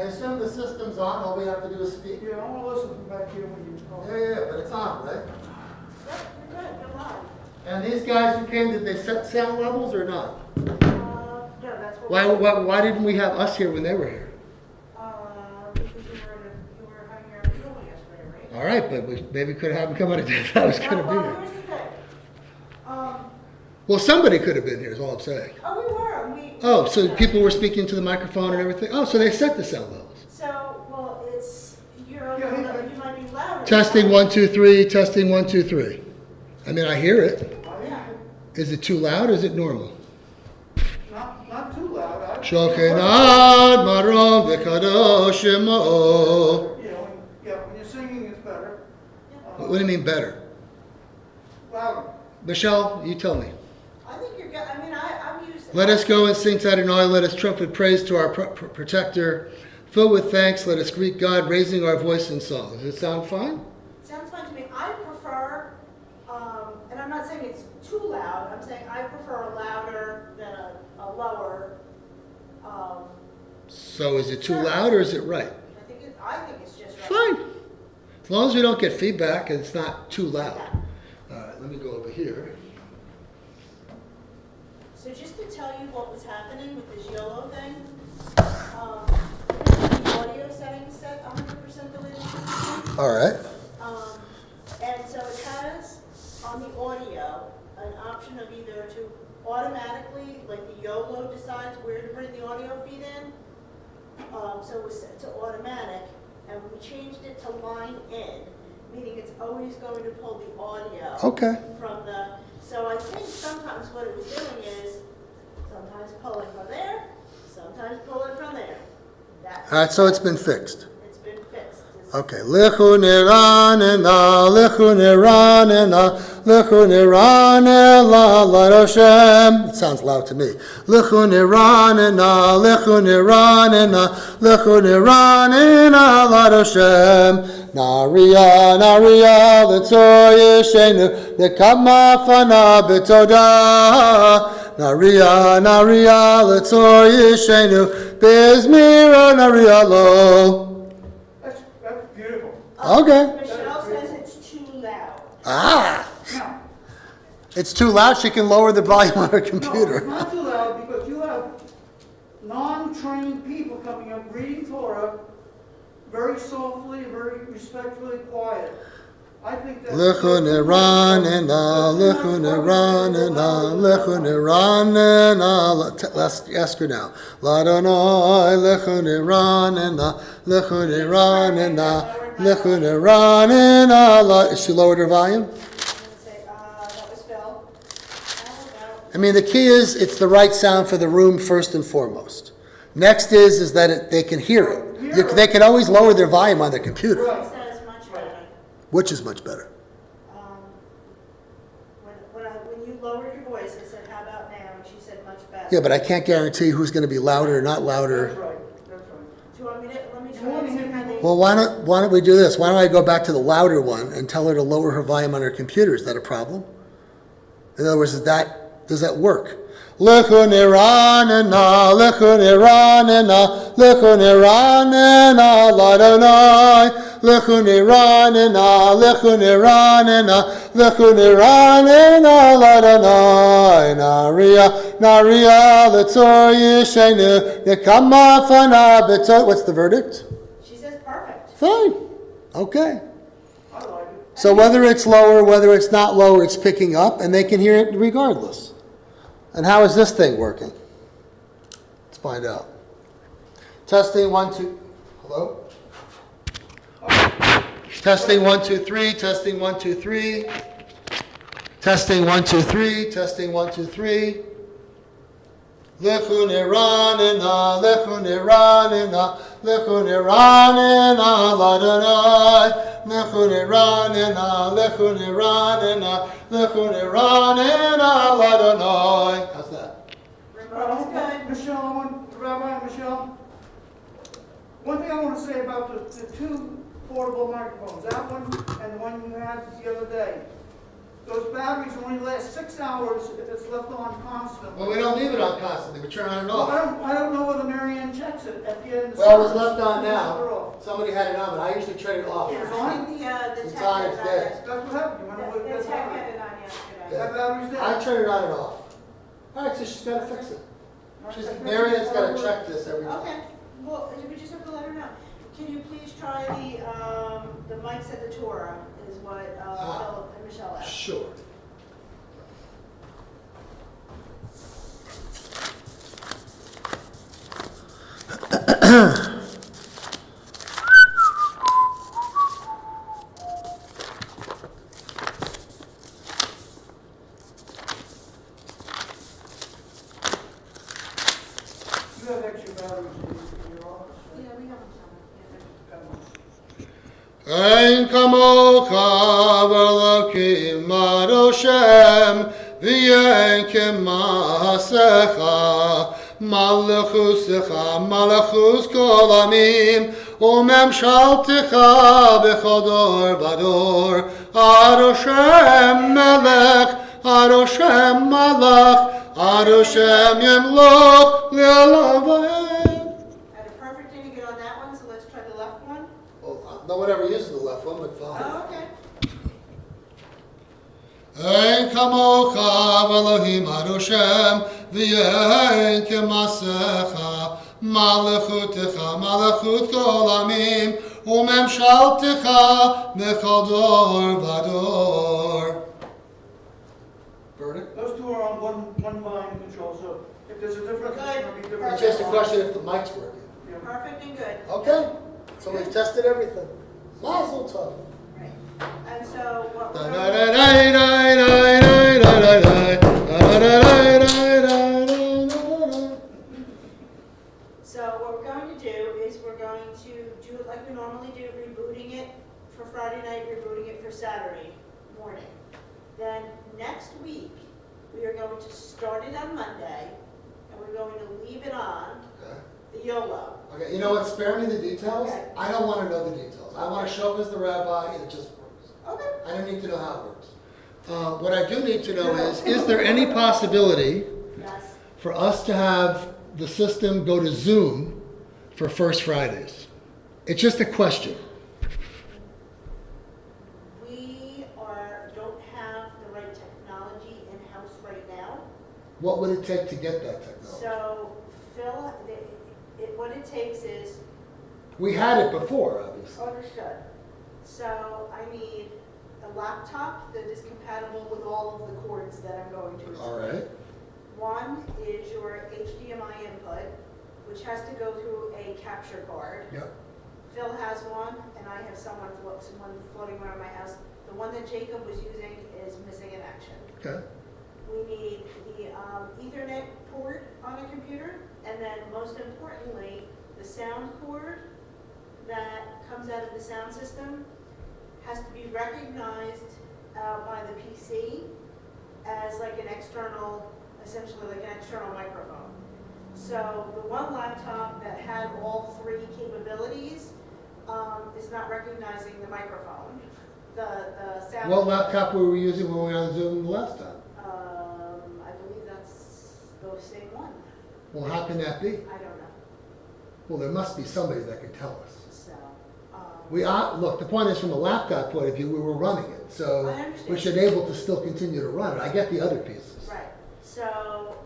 I assume the system's on, all we have to do is speak? Yeah, I want to listen from back here when you talk. Yeah, but it's on, right? Yep, you're good, you're live. And these guys who came, did they set sound levels or not? No, that's what. Why didn't we have us here when they were here? Because you were having your approval yesterday, right? All right, but we maybe could have them come on a day that I was going to be Well, here. here's the thing. Well, somebody could have been here, is all I'm saying. Oh, we were, Oh, so people were speaking to the microphone and everything? Oh, so they set the sound levels. So, well, you might be louder. Testing 1, 2, 3, testing 1, 2, 3. I mean, I hear it. Yeah. Is it too loud or is it normal? Not too loud. Shokenad marom v'kadosh shemo. When you're singing, it's better. What do you mean better? Louder. Michelle, you tell me. I think you're good. I mean, I'm used to. Let us go and sing to Adonai. Let us trumpet praise to our protector. Filled with thanks, let us greet God, raising our voice in song. Does it sound fine? Sounds fine to me. I prefer, and I'm not saying it's too loud. I'm saying I prefer a louder than a lower. So is it too loud or is it right? I think it's just right. Fine. As long as we don't get feedback and it's not too loud. All right, let me go over here. So just to tell you what was happening with this YOLO thing, the audio settings set 100% the way they should be. All right. And so it has on the audio an option of either to automatically, like the YOLO decides where to bring the audio feed in. So it was set to automatic, and we changed it to line in, meaning it's always going to pull the audio from the. So I think sometimes what it was doing is sometimes pulling from there, sometimes pulling from there. All right, so it's been fixed. It's been fixed. Okay. Lechu niranena, lechu niranena, lechu niranela l'Hashem. It sounds loud to me. Lechu niranena, lechu niranena, lechu niranena l'Hashem. Naria, Naria, l'tzor yeshenu, nekama fana b'todah. Naria, Naria, l'tzor yeshenu, bizmira Naria lo. That's beautiful. Okay. Michelle says it's too loud. Ah! Now, It's too loud, she can lower the volume on her no, computer. it's not too loud because you have non-trained people coming up reading Torah very softly, very respectfully, quiet. I think that's. Lechu niranena, lechu niranena, lechu niranena. Let's ask her now. L'Adonai, lechu niranena, lechu niranena, lechu niranena. She lowered her volume? I'm going to say, that was Phil. I don't know. I mean, the key is it's the right sound for the room first and foremost. Next is that they can hear it. They can always lower their volume on their computer, She says much better. which is much better. When you lowered your voice, I said, how about now? And she said much better. Yeah, but I can't guarantee who's going to be louder or not That's louder. right, that's right. Do you want me to, let me try and see how they. Well, why don't we do this? Why don't I go back to the louder one and tell her to lower her volume on her computer? Is that a problem? In other words, does that work? Lechu niranena, lechu niranena, lechu niranena, l'Adonai. Lechu niranena, lechu niranena, lechu niranena, l'Adonai. Naria, Naria, l'tzor yeshenu, nekama fana b'to. What's the verdict? She says perfect. Fine. Okay. I like it. So whether it's lower, whether it's not lower, it's picking up, and they can hear it regardless. And how is this thing working? Let's find out. Testing 1, 2. Hello? Testing 1, 2, 3. Testing 1, 2, 3. Testing 1, 2, 3. Testing 1, 2, 3. Lechu niranena, lechu niranena, lechu niranena, l'Adonai. Lechu niranena, lechu niranena, lechu niranena, l'Adonai. How's that? Remote's good. Michelle, Rabbi Michelle, one thing I want to say about the two portable microphones, that one and the one you had the other day. Those batteries only last 6 hours if it's left on constantly. Well, we don't leave it on constantly. We turn on and Well, off. I don't know whether Marianne checks fix it at the end of the. Well, it was left on Turn it now. off. Somebody had it on, but I usually turn it off. Yeah, It's I on? think the It's tech on, had it's it dead. yesterday. That's what happened, you wanna look The at tech that? had it on yesterday. That battery's dead. I turn it on and off. All right, so she's gotta fix it. Marion's gotta check this every time. Okay, well, we just have to let her know. Can you please try the mics at the Torah is what Philip and Michelle asked. Sure. You have extra batteries in your office, right? Yeah, we have them somewhere. Got one. Ein kamocha v'elokim Adoshem v'yen kemasecha malachusecha malachus kol amim umemshaltecha b'chol dor v'dor Adoshem melech Adoshem malach Adoshem yemloch le'olam v'ed. I had a perfect thing to get on that one, so let's try the left one. Well, no one ever uses the left one, but fine. Oh, okay. Ein kamocha v'Elohim Adoshem v'yein kemasecha malachutecha malachut kol amim umemshaltecha b'chol dor v'dor. Verdict? Those two are on one volume control, so if there's a difference, it's gonna be different. It's just a question if the mic's working. Yeah. Perfect and good. Okay, so we've tested everything. Mazel tov. Right. And so what Da we're da going da da da da da da da da da da da da. So what we're going to do is we're going to do it like we normally do, rebooting it for Friday night, rebooting it for Saturday morning. Then next week, we are going to start it on Monday, and we're going to leave it on the YOLO. Okay, you know what, spare me the details. Okay. I don't want to know the details. I want to show up as the rabbi and it just works. Okay. I don't need to know how it works. What I do need to know is there any possibility Yes. for us to have the system go to Zoom for First Fridays? It's just a question. We don't have the right technology in-house right now. What would it take to get that technology? So Phil, what it takes is We had it before, obviously. understood. So I need a laptop that is compatible with all of the cords that I'm going to install. All right. One is your HDMI input, which has to go through a capture card. Yep. Phil has one, and I have someone floating around my house. The one that Jacob was using is missing in action. Okay. We need the Ethernet port on a computer, and then most importantly, the sound cord that comes out of the sound system has to be recognized by the PC as like an external, essentially like an external microphone. So the one laptop that had all three capabilities is not recognizing the microphone. The sound. What laptop were we using when we were on Zoom the last time? I believe that's the same one. Well, how can that be? I don't know. Well, there must be somebody that can tell us. So, We are, look, the point is from a laptop point of view, we were running it, so I understand. we should be able to still continue to run it. I get the other pieces. right. So,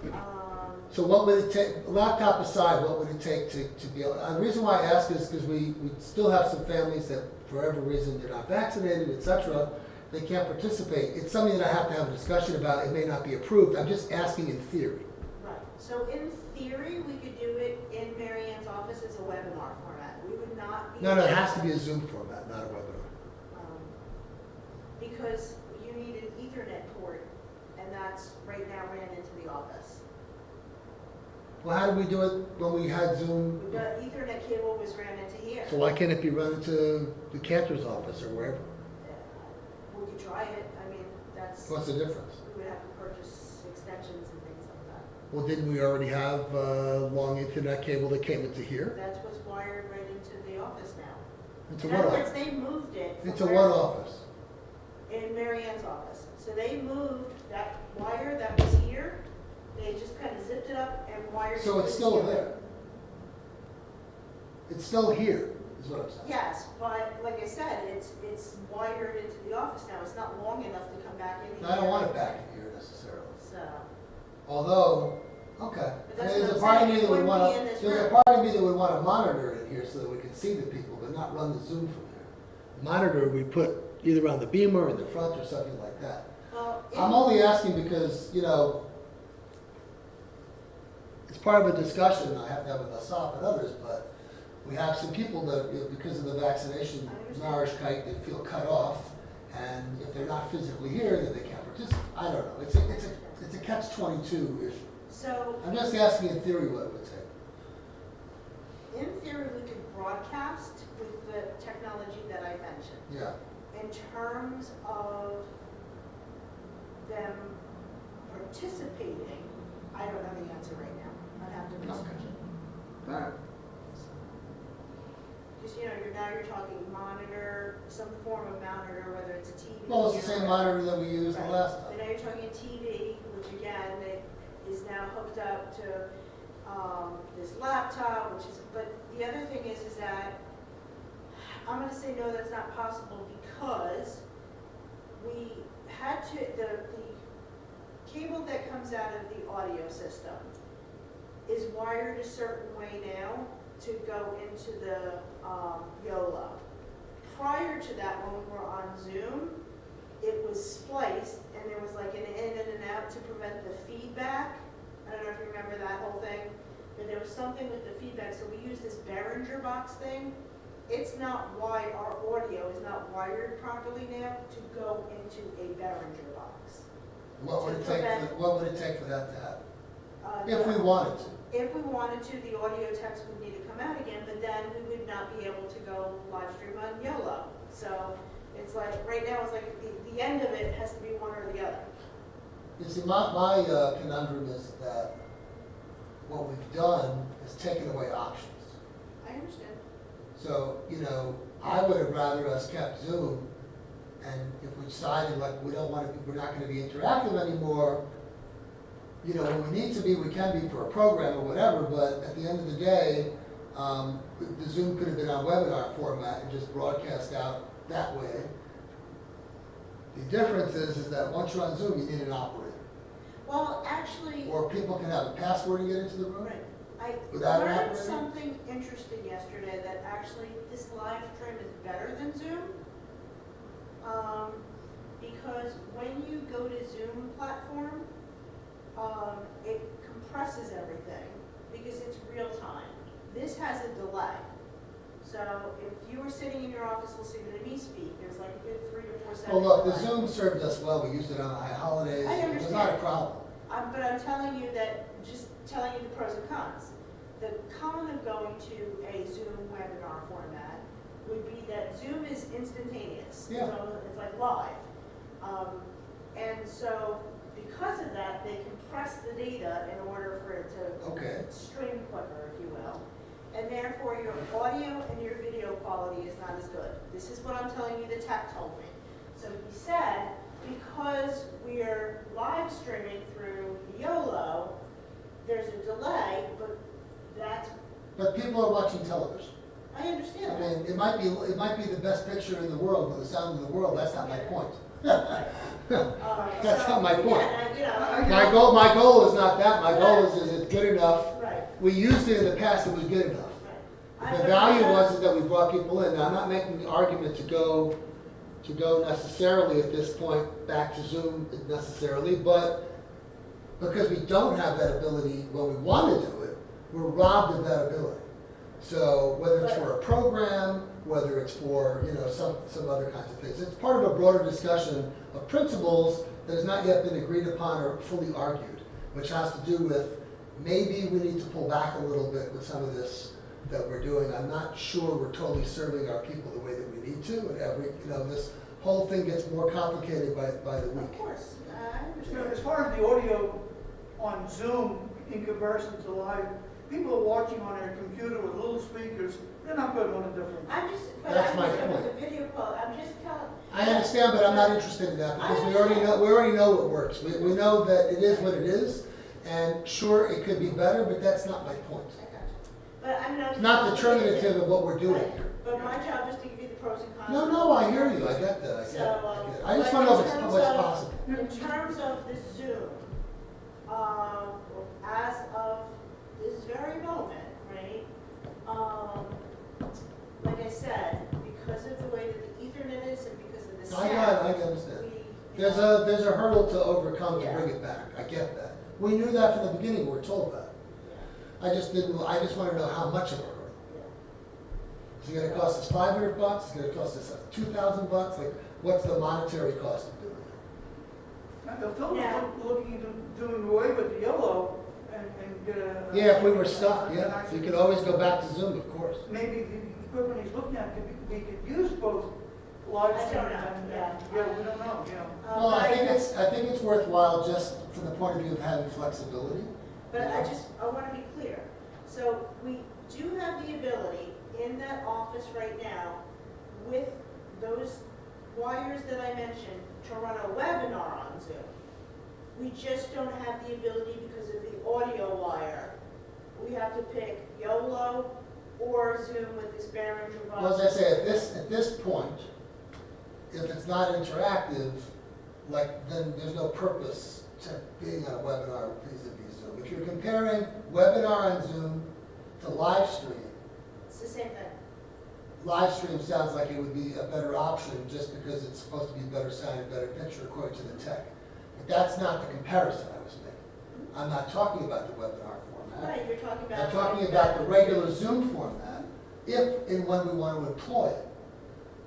So what would it take, laptop aside, what would it take to be able, the reason why I ask is because we still have some families that, for whatever reason, they're not vaccinated, et cetera, they can't participate. It's something that I have to have a discussion about. It may not be approved. I'm just asking in theory. right. So in theory, we could do it in Mary Ann's office as a webinar format. We would not be. No, it has to be a Zoom format, not a webinar. Because you need an Ethernet port, and that's right now ran into the office. Well, how did we do it when we had Zoom? The Ethernet cable was ran into here. So why can't it be run into the cantor's office or wherever? We could try it. I mean, that's, What's the difference? we would have to purchase extensions and things like that. Well, didn't we already have a long Ethernet cable that came into here? That's what's wired right into the office now. Into In what other words, office? they moved it. from Into where- what office? In Mary Ann's office. So they moved that wire that was here, they just kind of zipped it up and wired it. So it's to the still ceiling. there. It's still here, is what I'm saying. Yes, but like I said, it's wired into the office now. It's not long enough to come back in here. I don't want it back in here necessarily. So, Although, okay. But that's There's what a I'm part of saying, me it that would wouldn't want be in this to, there's a room. part of me that would want to monitor it here so that we can see the people, but not run the Zoom from there. Monitor, we put either on the beamer or in the front or something like that. well, I'm only asking because, it's part of a discussion I have to have with Asaf and others, but we have some people that, because of the vaccination I understand. nourishkeit, they feel cut off, and if they're not physically here, then they can't participate. I don't know. It's a catch-22 issue. So, I'm just asking in theory what it would take. in theory, we could broadcast with the technology that I mentioned. Yeah. In terms of them participating, I don't know the answer right now. I'd have to research it. All right. Because, you're talking monitor, some form of monitor, whether it's a TV. Well, it's the same monitor that we used the Right. last But time. now you're talking a TV, which again, is now hooked up to this laptop, but the other thing is that I'm gonna say no, that's not possible because we had to, the cable that comes out of the audio system is wired a certain way now to go into the YOLO. Prior to that, when we were on Zoom, it was spliced and there was like an in and an out to prevent the feedback. I don't know if you remember that whole thing, but there was something with the feedback, so we used this Behringer box thing. It's not why our audio is not wired properly now to go into a Behringer box. What would it take for that to happen? If we No. wanted to. If we wanted to, the audio text would need to come out again, but then we would not be able to go live stream on YOLO. So it's like, right now, it's like the end of it has to be one or the other. You see, my conundrum is that what we've done is taken away options. I understand. So, I would have rather us kept Zoom, and if we decided like we're not gonna be interactive anymore, when we need to be, we can be for a program or whatever, but at the end of the day, the Zoom could have been on webinar format and just broadcast out that way. The difference is that once you're on Zoom, you need an operator. Well, actually, Or people can have a password to get into the room. right, I Without an learned operator? something interesting yesterday, that actually this live stream is better than Zoom. Because when you go to Zoom platform, it compresses everything because it's real time. This has a delay. So if you were sitting in your office listening to me speak, there's like a good 3 to 4 seconds. Well, look, the delay. Zoom served us well. We used it on the high holidays. I It was not a understand. problem. But I'm telling you that, just telling you the pros and cons. The con of going to a Zoom webinar format would be that Zoom is instantaneous. Yeah. So it's like live. And so because of that, they compress the data in order for it to Okay. stream quicker, if you will. And therefore, your audio and your video quality is not as good. This is what I'm telling you the tech told me. So he said, because we're live streaming through YOLO, there's a delay, but that's, But people are watching television. I understand I that. mean, it might be the best picture in the world with the sound of the world. That's not my point. That's So, not my point. Yeah, My goal is not that. My goal is it good enough? right. We used it in the past, it was good enough. Right. The value was that we brought people in. Now, I'm not making the argument to go necessarily at this point back to Zoom necessarily, but because we don't have that ability when we want to do it, we're robbed of that ability. So whether it's for a program, whether it's for some other kinds of things, it's part of a broader discussion of principles that has not yet been agreed upon or fully argued, which has to do with maybe we need to pull back a little bit with some of this that we're doing. I'm not sure we're totally serving our people the way that we need to, and this whole thing gets more complicated by the week. Of course, I understand. As far as the audio on Zoom in comparison to live, people are watching on their computer with little speakers, they're not going to know the difference. That's my With point. the video quality, I'm just telling. I understand, but I'm not interested in that because we already know what works. We know that it is what it is, and sure, it could be better, but that's not my point. I got you. But I mean, It's not determinative of what we're doing here. But my job is to give you the pros and cons. No, I hear you, I get that, I get it, I get it. I just but want to know in terms what's of- possible. In terms of the Zoom, as of this very moment, right? Like I said, because of the way that the Ethernet is and because of the sound. I understand. There's a hurdle to overcome to bring it back, I get that. We knew that from the beginning, we were told that. I just want to know how much of a hurdle. Is it gonna cost us $500? Is it gonna cost us $2,000? Like, what's the monetary cost of doing it? The film is looking into doing away with the yellow and get a. Yeah, if we were stuck, yeah, so you could always go back to Zoom, of course. Maybe the equipment he's looking at we could use both live I don't stream know, and, yeah. yeah, we don't know, you know. Well, I think it's worthwhile just from the point of view of having flexibility. But I want to be clear. So we do have the ability in that office right now with those wires that I mentioned to run a webinar on Zoom. We just don't have the ability because of the audio wire. We have to pick YOLO or Zoom with this Behringer bus. Well, as I say, at this point, if it's not interactive, then there's no purpose to being on a webinar vis-a-vis Zoom. If you're comparing webinar on Zoom to live stream, It's the same thing. live stream sounds like it would be a better option just because it's supposed to be better sound and better picture according to the tech. But that's not the comparison I was making. I'm not talking about the webinar format. Right, you're talking about. I'm talking about the regular Zoom format, if and when we want to employ it.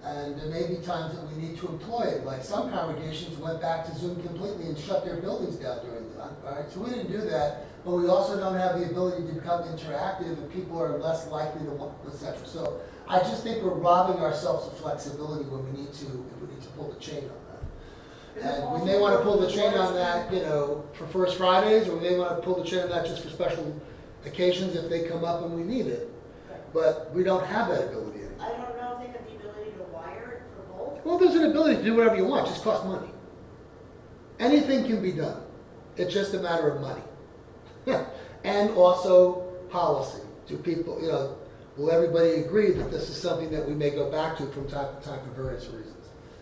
And there may be times that we need to employ it, like some congregations went back to Zoom completely and shut their buildings down during the time, all right? So we didn't do that, but we also don't have the ability to become interactive and people are less likely to want, et cetera. So I just think we're robbing ourselves of flexibility when we need to, if we need to pull the chain on that. And we may want to pull the chain on that, for First Fridays, or we may want to pull the chain on that just for special occasions if they come up and we need it. But we don't have that ability anymore. I don't know if they have the ability to wire it for both. Well, there's an ability to do whatever you want, it just costs money. Anything can be done. It's just a matter of money. And also policy. Do people, will everybody agree that this is something that we may go back to from time to time for various reasons?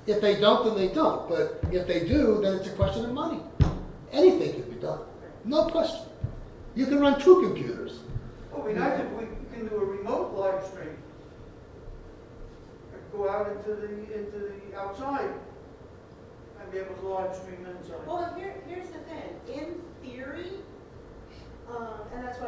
If they don't, then they don't. But if they do, then it's a question of money. Anything can be done. No question. You can run 2 computers. Well, it'd be nice if we can do a remote live stream. Go out into the outside and be able to live stream inside. Well, here's the thing. In theory, and that's why